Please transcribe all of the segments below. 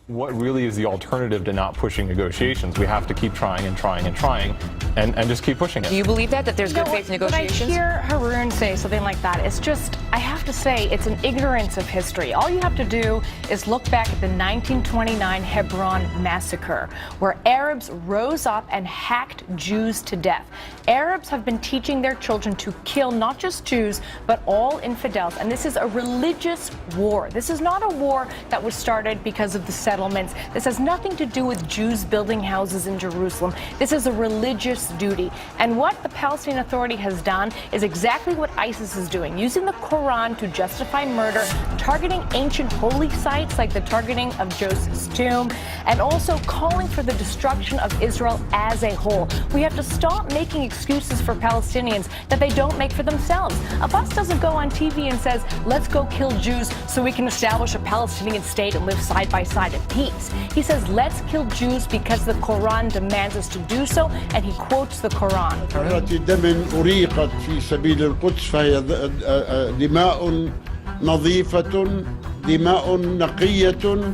what really is the alternative to not pushing negotiations? We have to keep trying and trying and trying and just keep pushing it. Do you believe that there's good faith negotiations? When I hear Haroon say something like that, it's just, I have to say, it's an ignorance of history. All you have to do is look back at the 1929 Hebron massacre, where Arabs rose up and hacked Jews to death. Arabs have been teaching their children to kill not just Jews, but all infidels. And this is a religious war. This is not a war that was started because of the settlements. This has nothing to do with Jews building houses in Jerusalem. This is a religious duty. And what the Palestinian Authority has done is exactly what ISIS is doing, using the Quran to justify murder, targeting ancient holy sites like the targeting of Joseph's tomb, and also calling for the destruction of Israel as a whole. We have to stop making excuses for Palestinians that they don't make for themselves. Abbas doesn't go on TV and says, let's go kill Jews so we can establish a Palestinian state and live side by side in peace. He says, let's kill Jews because the Quran demands us to do so, and he quotes the Quran. دم أريقت في سبيل القدس فهي دماء نظيفة دماء نقية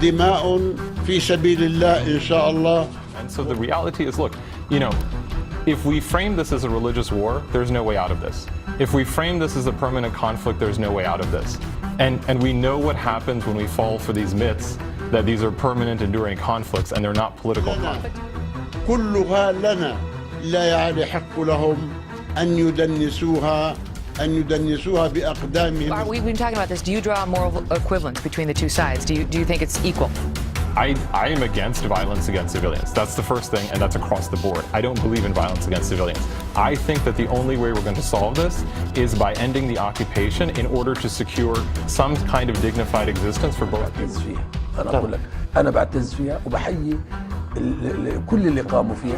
دماء في سبيل الله إن شاء الله. And so the reality is, look, if we frame this as a religious war, there's no way out of this. If we frame this as a permanent conflict, there's no way out of this. And we know what happens when we fall for these myths, that these are permanent, enduring conflicts, and they're not political conflicts. كلها لنا لا يعني حق لهم أن يدنسوها بأقدامهم. We've been talking about this. Do you draw a moral equivalence between the two sides? Do you think it's equal? I am against violence against civilians. That's the first thing, and that's across the board. I don't believe in violence against civilians. I think that the only way we're going to solve this is by ending the occupation in order to secure some kind of dignified existence for both people. I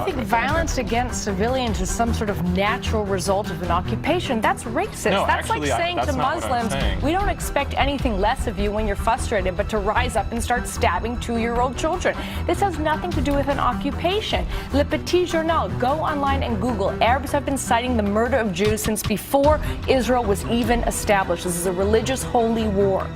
think violence against civilians is some sort of natural result of an occupation. That's racist. No, that's actually, like saying that's to Muslims, we don't expect anything less of you when you're frustrated, but to rise up and start stabbing 2-year-old children. This has nothing to do with an occupation. Le Petit Journal, go online and Google. Arabs have been citing the murder of Jews since before Israel was even established. This is a religious holy war.